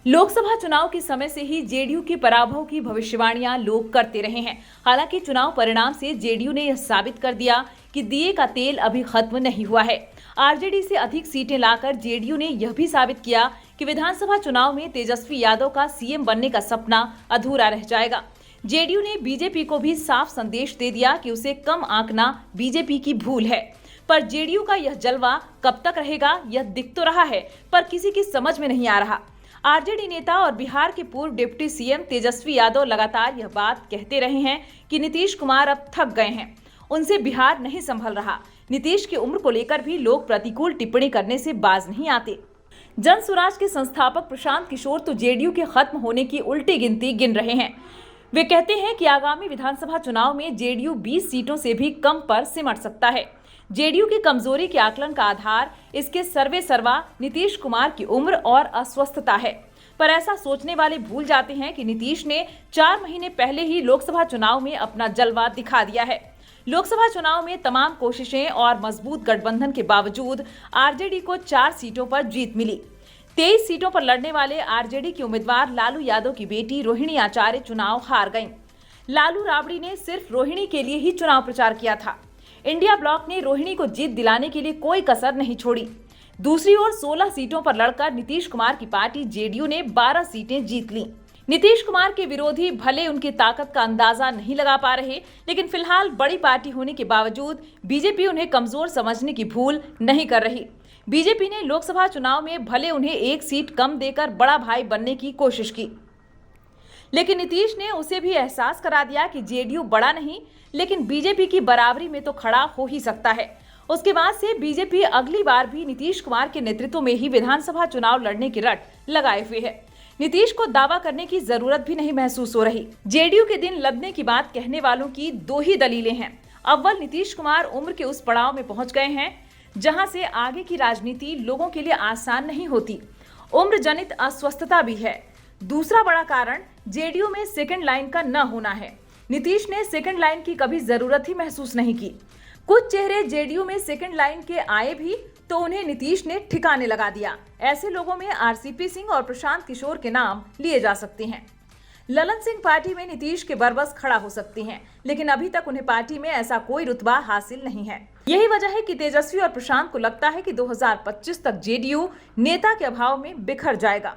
लोकसभा चुनाव के समय से ही जेडीयू के पराभव की भविष्यवाणियां लोग करते रहे हैं। हालांकि चुनाव परिणाम से जेडीयू ने यह साबित कर दिया कि दिए का तेल अभी खत्म नहीं हुआ है। आरजेडी से अधिक सीटें लाकर जेडीयू ने यह भी साबित किया कि विधानसभा चुनाव में तेजस्वी यादव का सीएम बनने का सपना अधूरा रह जाएगा। जेडीयू ने बीजेपी को भी साफ संदेश दे दिया कि उसे कम आंकना बीजेपी की भूल है। पर जेडीयू का यह जलवा कब तक रहेगा, यह दिख तो रहा है, पर किसी की समझ में नहीं आ रहा। आरजेडी नेता और बिहार के पूर्व डिप्टी सीएम तेजस्वी यादव लगातार यह बात कहते रहे हैं कि नीतीश कुमार अब थक गए हैं, उनसे बिहार नहीं संभल रहा। नीतीश की उम्र को लेकर भी लोग प्रतिकूल टिप्पणी करने से बाज नहीं आते। जन स्वराज के संस्थापक प्रशांत किशोर तो जेडीयू के खत्म होने की उल्टी गिनती गिन रहे हैं। वे कहते हैं कि आगामी विधानसभा चुनाव में जेडीयू 20 सीटों से भी कम पर सिमट सकता है। जेडीयू की कमजोरी के आकलन का आधार इसके सर्वे सर्वा नीतीश कुमार की उम्र और अस्वस्थता है। पर ऐसा सोचने वाले भूल जाते हैं कि नीतीश ने 4 महीने पहले ही लोकसभा चुनाव में अपना जलवा दिखा दिया है। लोकसभा चुनाव में तमाम कोशिशें और मजबूत गठबंधन के बावजूद आरजेडी को 4 सीटों पर जीत मिली। 23 सीटों पर लड़ने वाले आरजेडी के उम्मीदवार लालू यादव की बेटी रोहिणी आचार्य चुनाव हार गईं। लालू राबड़ी ने सिर्फ रोहिणी के लिए ही चुनाव प्रचार किया था। इंडिया ब्लॉक ने रोहिणी को जीत दिलाने के लिए कोई कसर नहीं छोड़ी। दूसरी ओर 16 सीटों पर लड़कर नीतीश कुमार की पार्टी जेडीयू ने 12 सीटें जीत लीं। नीतीश कुमार के विरोधी भले उनकी ताकत का अंदाजा नहीं लगा पा रहे, लेकिन फिलहाल बड़ी पार्टी होने के बावजूद बीजेपी उन्हें कमजोर समझने की भूल नहीं कर रही। बीजेपी ने लोकसभा चुनाव में भले उन्हें 1 सीट कम देकर बड़ा भाई बनने की कोशिश की, लेकिन नीतीश ने उसे भी एहसास करा दिया कि जेडीयू बड़ा नहीं, लेकिन बीजेपी की बराबरी में तो खड़ा हो ही सकता है। उसके बाद से बीजेपी अगली बार भी नीतीश कुमार के नेतृत्व में ही विधानसभा चुनाव लड़ने की रट लगाए हुए है। नीतीश को दावा करने की जरूरत भी नहीं महसूस हो रही। जेडीयू के दिन लदने की बात कहने वालों की 2 ही दलीलें हैं। अव्वल, नीतीश कुमार उम्र के उस पड़ाव में पहुंच गए हैं जहां से आगे की राजनीति लोगों के लिए आसान नहीं होती। उम्र जनित अस्वस्थता भी है। दूसरा बड़ा कारण जेडीयू में सेकंड लाइन का न होना है। नीतीश ने सेकंड लाइन की कभी जरूरत ही महसूस नहीं की। कुछ चेहरे जेडीयू में सेकंड लाइन के आए भी तो उन्हें नीतीश ने ठिकाने लगा दिया। ऐसे लोगों में आरसीपी सिंह और प्रशांत किशोर के नाम लिए जा सकते हैं। ललन सिंह पार्टी में नीतीश के बरबस खड़ा हो सकते हैं, लेकिन अभी तक उन्हें पार्टी में ऐसा कोई रुतबा हासिल नहीं है। यही वजह है कि तेजस्वी और प्रशांत को लगता है कि 2025 तक जेडीयू नेता के अभाव में बिखर जाएगा।